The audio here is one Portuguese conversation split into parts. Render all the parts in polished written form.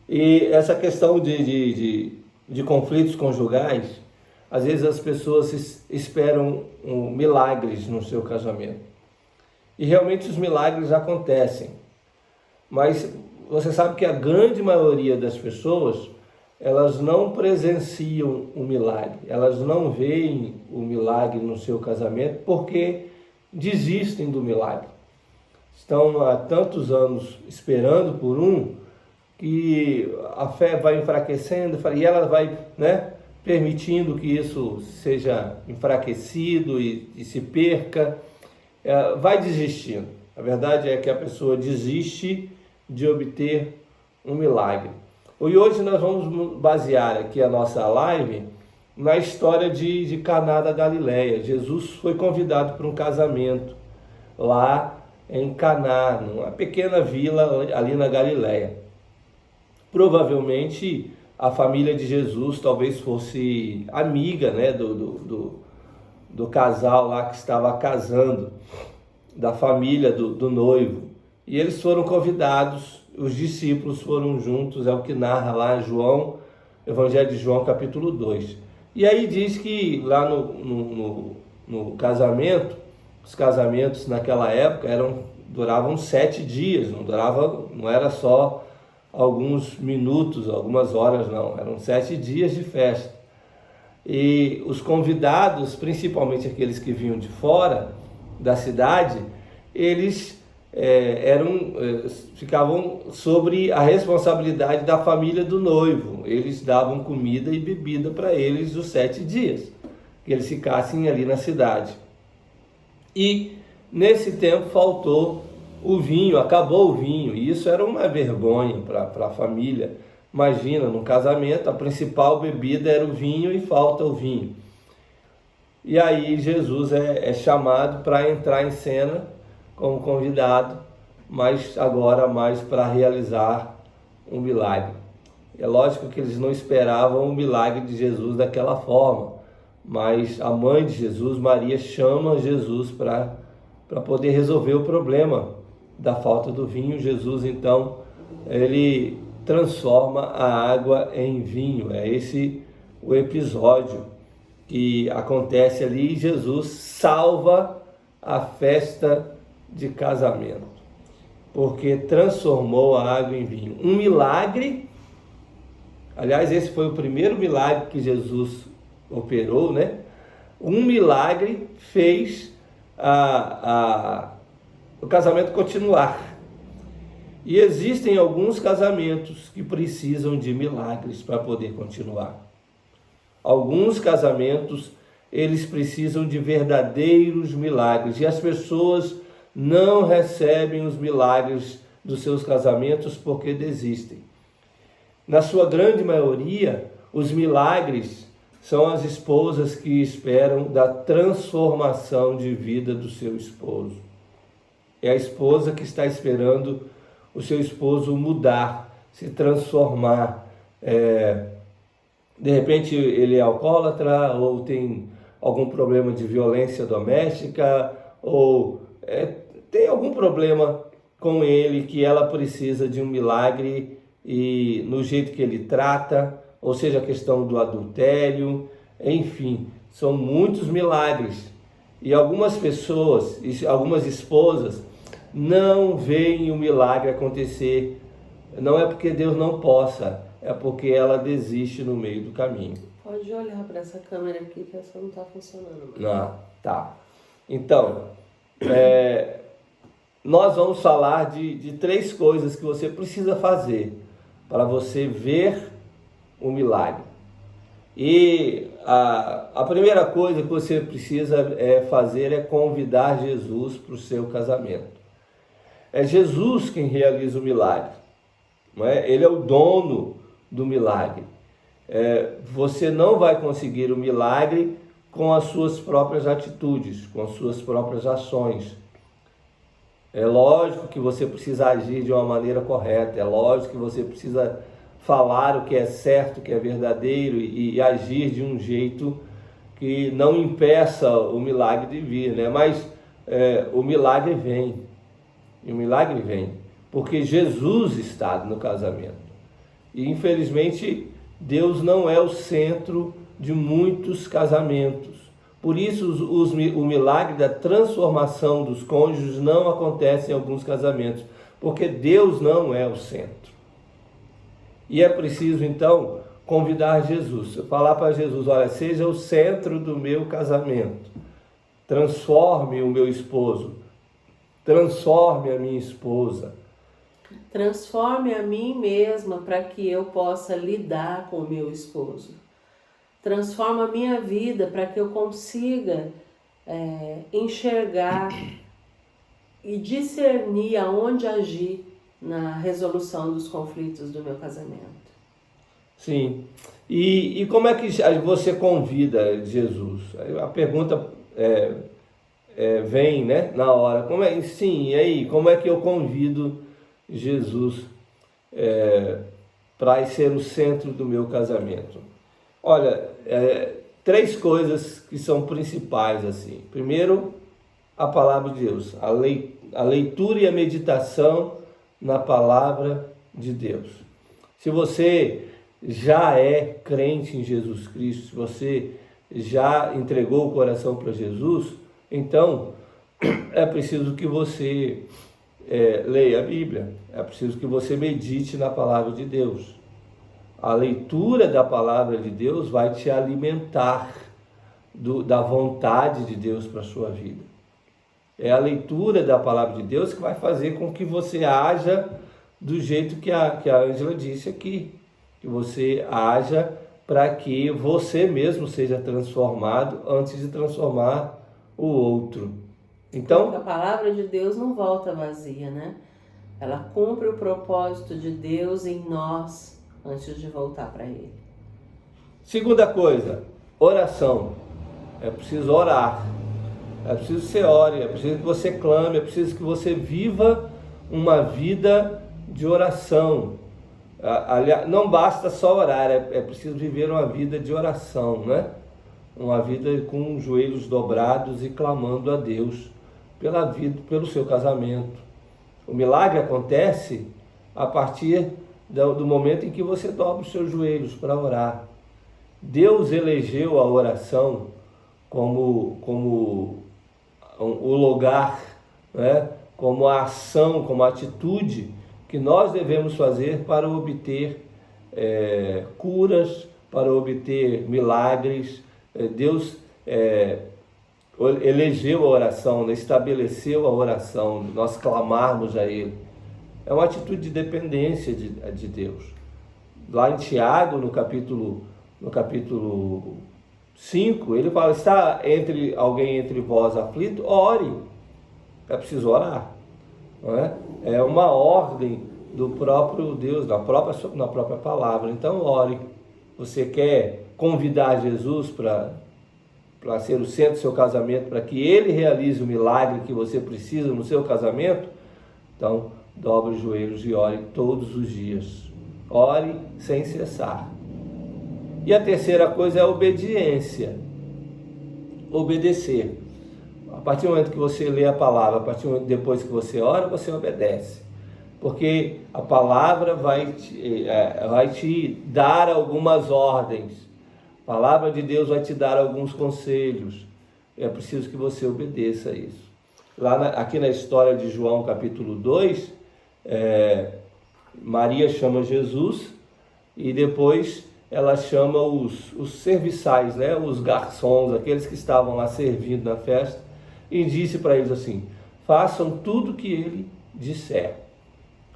E essa questão de conflitos conjugais, às vezes as pessoas esperam milagres no seu casamento. E realmente os milagres acontecem. Mas você sabe que a grande maioria das pessoas, elas não presenciam o milagre, elas não veem o milagre no seu casamento porque desistem do milagre. Estão há tantos anos esperando por que a fé vai enfraquecendo e ela vai, permitindo que isso seja enfraquecido e se perca, vai desistindo. A verdade é que a pessoa desiste de obter um milagre. E hoje nós vamos basear aqui a nossa live na história de Caná da Galileia. Jesus foi convidado para um casamento lá em Caná, numa pequena vila ali na Galileia. Provavelmente a família de Jesus talvez fosse amiga, do casal lá que estava casando, da família do noivo. E eles foram convidados, os discípulos foram juntos, é o que narra lá João, Evangelho de João, capítulo 2. E aí diz que lá no casamento, os casamentos naquela época duravam 7 dias, não era só alguns minutos, algumas horas, não, eram 7 dias de festa. E os convidados, principalmente aqueles que vinham de fora da cidade, eles ficavam sobre a responsabilidade da família do noivo. Eles davam comida e bebida para eles os 7 dias, que eles ficassem ali na cidade. E nesse tempo faltou o vinho, acabou o vinho, e isso era uma vergonha para a família. Imagina, num casamento, a principal bebida era o vinho e falta o vinho. E aí Jesus é chamado para entrar em cena como convidado, mas agora mais para realizar um milagre. É lógico que eles não esperavam o milagre de Jesus daquela forma, mas a mãe de Jesus, Maria, chama Jesus para poder resolver o problema da falta do vinho. Jesus, então, ele transforma a água em vinho. É esse o episódio que acontece ali, e Jesus salva a festa de casamento, porque transformou a água em vinho. Um milagre, aliás, esse foi o primeiro milagre que Jesus operou, Um milagre fez o casamento continuar. E existem alguns casamentos que precisam de milagres para poder continuar. Alguns casamentos, eles precisam de verdadeiros milagres, e as pessoas não recebem os milagres dos seus casamentos porque desistem. Na sua grande maioria, os milagres são as esposas que esperam da transformação de vida do seu esposo. É a esposa que está esperando o seu esposo mudar, se transformar. De repente ele é alcoólatra, ou tem algum problema de violência doméstica, ou tem algum problema com ele que ela precisa de um milagre, e no jeito que ele trata, ou seja, a questão do adultério, enfim, são muitos milagres. E algumas pessoas, algumas esposas, não veem o milagre acontecer. Não é porque Deus não possa, é porque ela desiste no meio do caminho. Pode olhar para essa câmera aqui que essa não está funcionando. Não, tá. Então, nós vamos falar de 3 coisas que você precisa fazer para você ver o milagre. E a primeira coisa que você precisa fazer é convidar Jesus para o seu casamento. É Jesus quem realiza o milagre, não é? Ele é o dono do milagre. Você não vai conseguir o milagre com as suas próprias atitudes, com as suas próprias ações. É lógico que você precisa agir de uma maneira correta, é lógico que você precisa falar o que é certo, o que é verdadeiro, e agir de um jeito que não impeça o milagre de vir, Mas o milagre vem, porque Jesus está no casamento. E infelizmente Deus não é o centro de muitos casamentos. Por isso o milagre da transformação dos cônjuges não acontece em alguns casamentos, porque Deus não é o centro. E é preciso então convidar Jesus, falar para Jesus: olha, seja o centro do meu casamento, transforme o meu esposo, transforme a minha esposa. Transforme a mim mesma para que eu possa lidar com o meu esposo. Transforma a minha vida para que eu consiga enxergar e discernir aonde agir na resolução dos conflitos do meu casamento. Sim. E como é que você convida Jesus? A pergunta vem, né, na hora. Sim, e aí? Como é que eu convido Jesus para ser o centro do meu casamento? Olha, 3 coisas que são principais assim. Primeiro, a palavra de Deus, a leitura e a meditação na palavra de Deus. Se você já é crente em Jesus Cristo, se você já entregou o coração para Jesus, então é preciso que você leia a Bíblia, é preciso que você medite na palavra de Deus. A leitura da palavra de Deus vai te alimentar da vontade de Deus para a sua vida. É a leitura da palavra de Deus que vai fazer com que você haja do jeito que a Ângela disse aqui, que você haja para que você mesmo seja transformado antes de transformar o outro. Então, a palavra de Deus não volta vazia, né? Ela cumpre o propósito de Deus em nós antes de voltar para Ele. Segunda coisa, oração. É preciso orar. É preciso que você ore, é preciso que você clame, é preciso que você viva uma vida de oração. Aliás, não basta só orar, é preciso viver uma vida de oração, né? Uma vida com os joelhos dobrados e clamando a Deus pela vida, pelo seu casamento. O milagre acontece a partir do momento em que você dobra os seus joelhos para orar. Deus elegeu a oração como o lugar, né? Como a ação, como a atitude que nós devemos fazer para obter curas, para obter milagres. Deus elegeu a oração, estabeleceu a oração, nós clamarmos a Ele. É uma atitude de dependência de Deus. Lá em Tiago, no capítulo 5, ele fala: está alguém entre vós aflito? Ore. É preciso orar. Não é? É uma ordem do próprio Deus, na própria palavra. Então ore. Você quer convidar Jesus para ser o centro do seu casamento, para que Ele realize o milagre que você precisa no seu casamento? Então, dobre os joelhos e ore todos os dias. Ore sem cessar. E a terceira coisa é a obediência. Obedecer. A partir do momento que você lê a palavra, a partir do momento depois que você ora, você obedece. Porque a palavra vai te dar algumas ordens. A palavra de Deus vai te dar alguns conselhos. É preciso que você obedeça a isso. Aqui na história de João capítulo 2, Maria chama Jesus e depois ela chama os serviçais, né? Os garçons, aqueles que estavam lá servindo na festa, e disse para eles assim: façam tudo o que ele disser.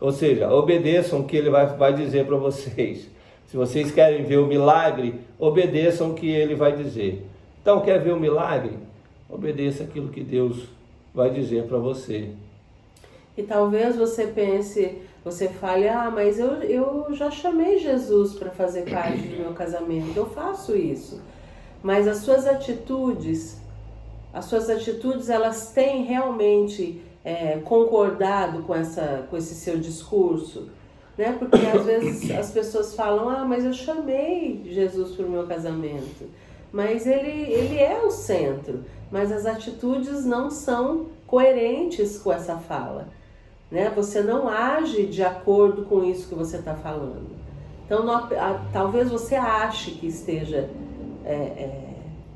Ou seja, obedeçam o que ele vai dizer para vocês. Se vocês querem ver o milagre, obedeçam o que ele vai dizer. Então, quer ver o milagre? Obedeça aquilo que Deus vai dizer para você. E talvez você pense, você fale: mas eu já chamei Jesus para fazer parte do meu casamento, eu faço isso. Mas as suas atitudes elas têm realmente concordado com esse seu discurso? Né? Porque às vezes as pessoas falam: mas eu chamei Jesus para o meu casamento. Mas ele é o centro, mas as atitudes não são coerentes com essa fala. Né? Você não age de acordo com isso que você está falando. Então, talvez você ache que esteja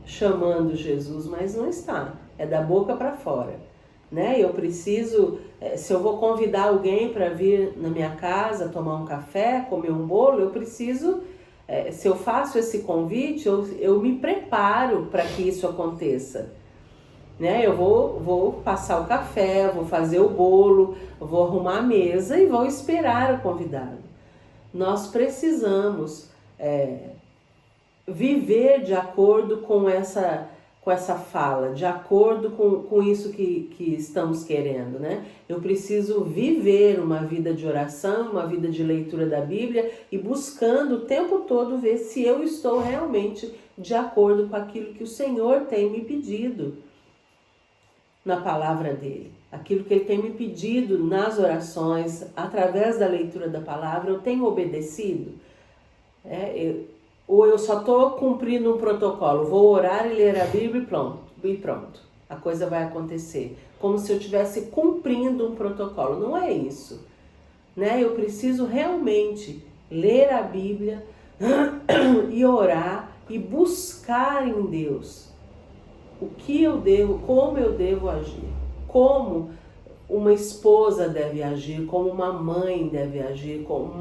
chamando Jesus, mas não está. É da boca para fora, né? Eu preciso, se eu vou convidar alguém para vir na minha casa, tomar um café, comer um bolo, eu preciso, se eu faço esse convite, eu me preparo para que isso aconteça. Né? Eu vou passar o café, vou fazer o bolo, vou arrumar a mesa e vou esperar o convidado. Nós precisamos viver de acordo com essa fala, de acordo com isso que estamos querendo, né? Eu preciso viver uma vida de oração, uma vida de leitura da Bíblia e buscando o tempo todo ver se eu estou realmente de acordo com aquilo que o Senhor tem me pedido na palavra dele. Aquilo que ele tem me pedido nas orações, através da leitura da palavra, eu tenho obedecido? Ou eu só estou cumprindo um protocolo, vou orar e ler a Bíblia e pronto. A coisa vai acontecer. Como se eu estivesse cumprindo um protocolo. Não é isso. Né? Eu preciso realmente ler a Bíblia e orar e buscar em Deus o que eu devo, como eu devo agir, como uma esposa deve agir, como uma mãe deve agir, como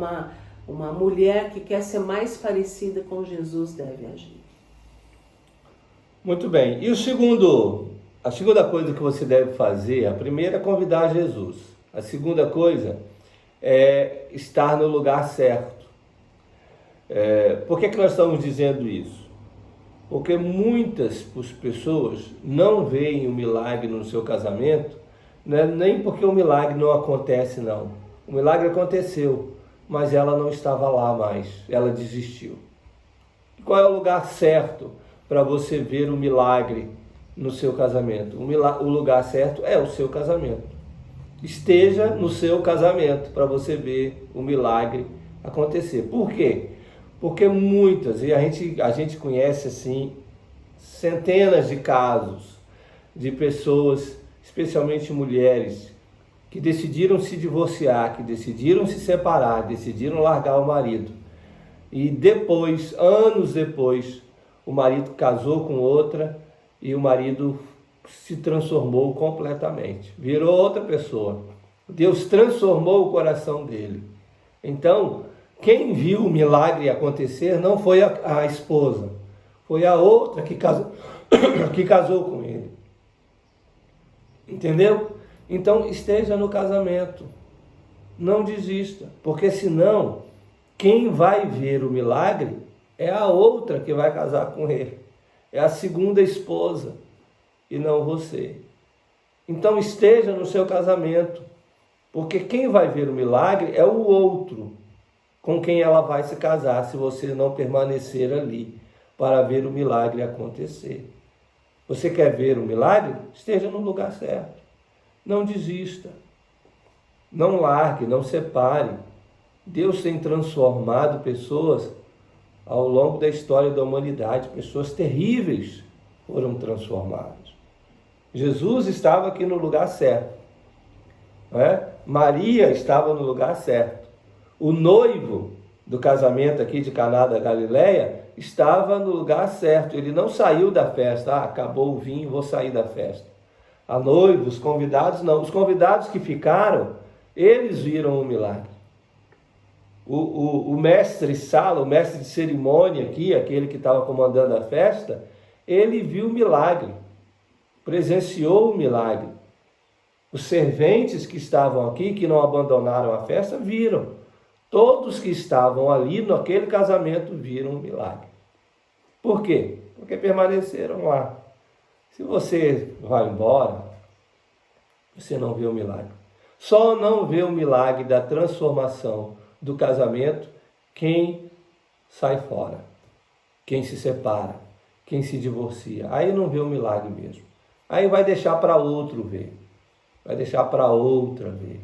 uma mulher que quer ser mais parecida com Jesus deve agir. Muito bem. E a segunda coisa que você deve fazer, a primeira é convidar Jesus. A segunda coisa é estar no lugar certo. Por que nós estamos dizendo isso? Porque muitas pessoas não veem o milagre no seu casamento, né? Nem porque o milagre não acontece, não. O milagre aconteceu, mas ela não estava lá mais, ela desistiu. Qual é o lugar certo para você ver o milagre no seu casamento? O lugar certo é o seu casamento. Esteja no seu casamento para você ver o milagre acontecer. Por quê? Porque muitas, e a gente conhece assim, centenas de casos de pessoas, especialmente mulheres, que decidiram se divorciar, que decidiram se separar, decidiram largar o marido. E depois, anos depois, o marido casou com outra e o marido se transformou completamente. Virou outra pessoa. Deus transformou o coração dele. Então, quem viu o milagre acontecer não foi a esposa, foi a outra que casou com ele. Entendeu? Então esteja no casamento, não desista, porque senão quem vai ver o milagre é a outra que vai casar com ele, é a segunda esposa e não você. Então esteja no seu casamento, porque quem vai ver o milagre é o outro com quem ela vai se casar, se você não permanecer ali para ver o milagre acontecer. Você quer ver o milagre? Esteja no lugar certo. Não desista. Não largue, não separe. Deus tem transformado pessoas ao longo da história da humanidade. Pessoas terríveis foram transformadas. Jesus estava aqui no lugar certo. Não é? Maria estava no lugar certo. O noivo do casamento aqui de Caná da Galileia estava no lugar certo. Ele não saiu da festa. Acabou o vinho, vou sair da festa. A noiva, os convidados não. Os convidados que ficaram, eles viram o milagre. O mestre sala, o mestre de cerimônia aqui, aquele que estava comandando a festa, ele viu o milagre, presenciou o milagre. Os serventes que estavam aqui, que não abandonaram a festa, viram. Todos que estavam ali naquele casamento viram o milagre. Por quê? Porque permaneceram lá. Se você vai embora, você não vê o milagre. Só não vê o milagre da transformação do casamento quem sai fora, quem se separa, quem se divorcia. Aí não vê o milagre mesmo. Aí vai deixar para outro ver. Vai deixar para outra ver.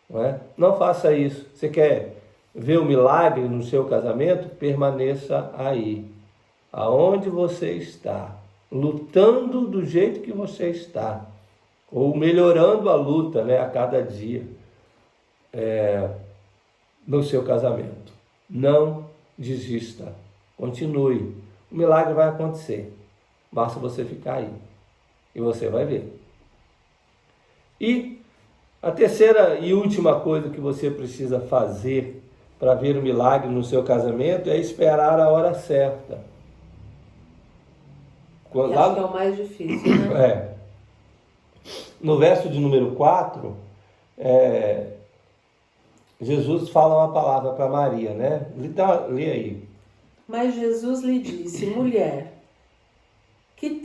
Não é? Não faça isso. Você quer ver o milagre no seu casamento? Permaneça aí, aonde você está, lutando do jeito que você está, ou melhorando a luta, né, a cada dia no seu casamento. Não desista. Continue. O milagre vai acontecer. Basta você ficar aí. E você vai ver. E a terceira e última coisa que você precisa fazer para ver o milagre no seu casamento é esperar a hora certa. Acho que é o mais difícil, né? No verso de número 4, Jesus fala uma palavra para Maria, né? Lê aí. Mas Jesus lhe disse: mulher, que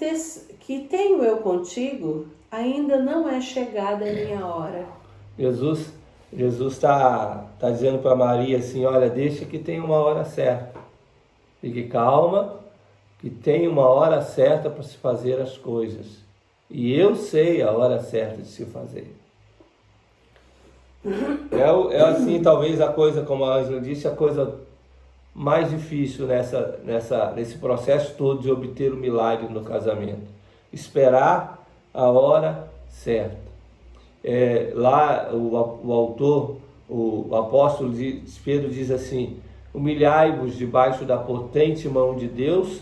tenho eu contigo? Ainda não é chegada a minha hora. Jesus está dizendo para Maria assim: olha, deixa que tem uma hora certa. Fique calma, que tem uma hora certa para se fazer as coisas. E eu sei a hora certa de se fazer. É assim, talvez a coisa, como a Ângela disse, a coisa mais difícil nesse processo todo de obter o milagre no casamento. Esperar a hora certa. Lá o autor, o apóstolo Pedro diz assim: humilhai-vos debaixo da potente mão de Deus,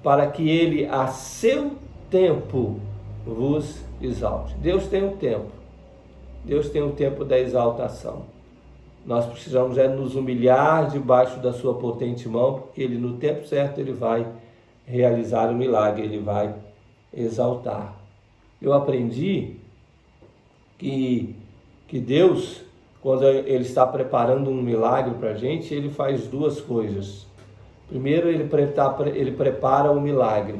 para que ele a seu tempo vos exalte. Deus tem um tempo. Deus tem o tempo da exaltação. Nós precisamos nos humilhar debaixo da sua potente mão, porque ele, no tempo certo, ele vai realizar o milagre, ele vai exaltar. Eu aprendi que Deus, quando ele está preparando um milagre para a gente, ele faz duas coisas. Primeiro, ele prepara o milagre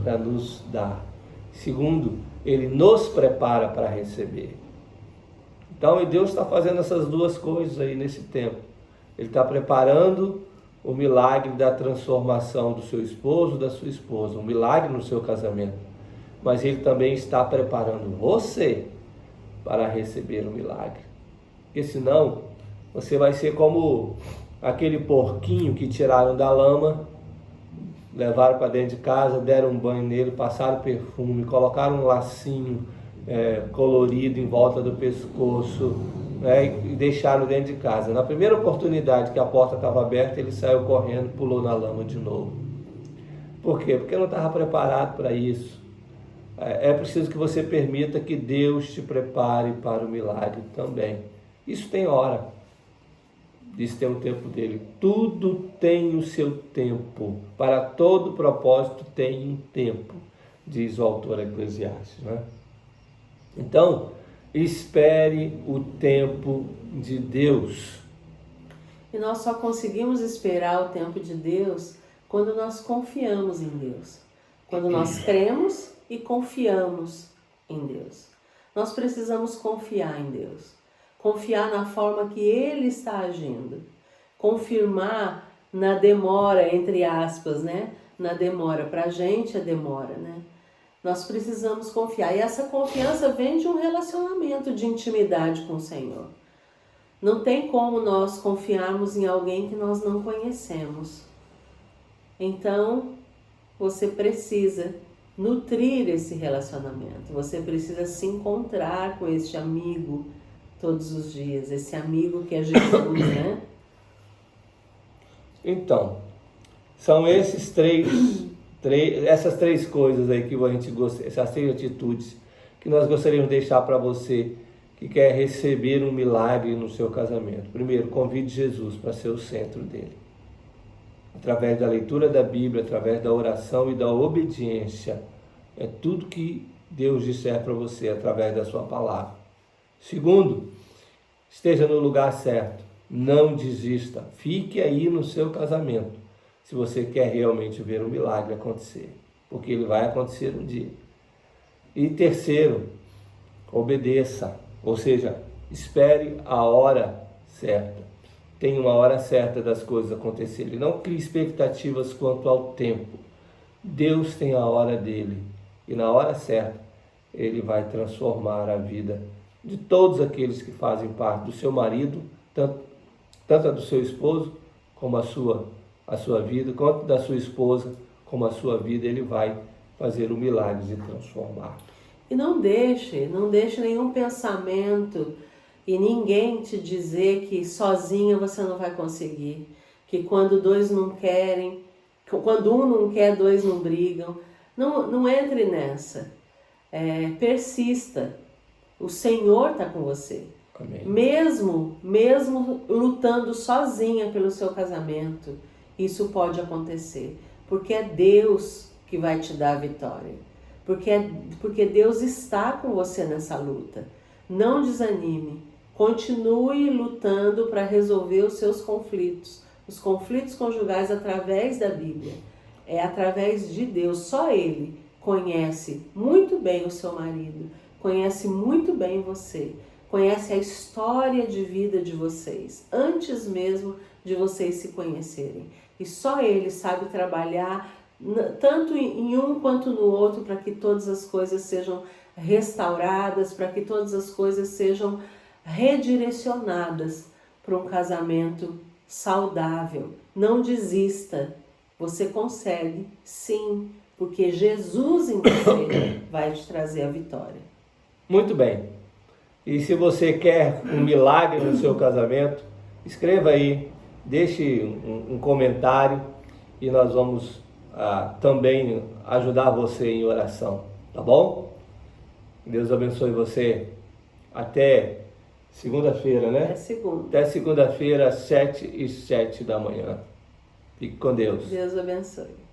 para nos dar. Segundo, ele nos prepara para receber. Então, Deus está fazendo essas duas coisas aí nesse tempo. Ele está preparando o milagre da transformação do seu esposo, da sua esposa, um milagre no seu casamento. Mas Ele também está preparando você para receber o milagre. Porque senão, você vai ser como aquele porquinho que tiraram da lama, levaram para dentro de casa, deram um banho nele, passaram perfume, colocaram um lacinho colorido em volta do pescoço, e deixaram dentro de casa. Na primeira oportunidade que a porta estava aberta, ele saiu correndo, pulou na lama de novo. Por quê? Porque não estava preparado para isso. É preciso que você permita que Deus te prepare para o milagre também. Isso tem hora. Isso tem o tempo dele. Tudo tem o seu tempo. Para todo propósito tem um tempo, diz o autor Eclesiastes, né? Então, espere o tempo de Deus. E nós só conseguimos esperar o tempo de Deus quando nós confiamos em Deus. Quando nós cremos e confiamos em Deus. Nós precisamos confiar em Deus. Confiar na forma que Ele está agindo. Confirmar na demora, entre aspas, né? Na demora. Para a gente é demora, né? Nós precisamos confiar. E essa confiança vem de um relacionamento de intimidade com o Senhor. Não tem como nós confiarmos em alguém que nós não conhecemos. Então, você precisa nutrir esse relacionamento. Você precisa se encontrar com este amigo todos os dias. Esse amigo que é Jesus, né? Então, são essas três coisas aí que a gente gosta, essas três atitudes que nós gostaríamos de deixar para você que quer receber um milagre no seu casamento. Primeiro, convide Jesus para ser o centro dele. Através da leitura da Bíblia, através da oração e da obediência. É tudo que Deus disser para você através da sua palavra. Segundo, esteja no lugar certo. Não desista. Fique aí no seu casamento. Se você quer realmente ver um milagre acontecer. Porque ele vai acontecer um dia. E terceiro, obedeça. Ou seja, espere a hora certa. Tem uma hora certa das coisas acontecerem. Não crie expectativas quanto ao tempo. Deus tem a hora dele. E na hora certa, ele vai transformar a vida de todos aqueles que fazem parte do seu marido, tanto a do seu esposo, como a sua vida, quanto da sua esposa, como a sua vida. Ele vai fazer o milagre de transformar. E não deixe nenhum pensamento e ninguém te dizer que sozinha você não vai conseguir, que quando dois não querem, quando um não quer, dois não brigam. Não entre nessa. Persista. O Senhor está com você. Amém. Mesmo lutando sozinha pelo seu casamento, isso pode acontecer. Porque é Deus que vai te dar a vitória. Porque Deus está com você nessa luta. Não desanime. Continue lutando para resolver os seus conflitos. Os conflitos conjugais através da Bíblia. É através de Deus. Só Ele conhece muito bem o seu marido. Conhece muito bem você. Conhece a história de vida de vocês. Antes mesmo de vocês se conhecerem. E só Ele sabe trabalhar tanto em um quanto no outro para que todas as coisas sejam restauradas, para que todas as coisas sejam redirecionadas para um casamento saudável. Não desista. Você consegue, sim, porque Jesus em você vai te trazer a vitória. Muito bem. E se você quer um milagre no seu casamento, escreva aí, deixe um comentário e nós vamos também ajudar você em oração, tá bom? Deus abençoe você. Até segunda-feira, né? É segunda. Até segunda-feira, 7h07 da manhã. Fique com Deus. Deus abençoe.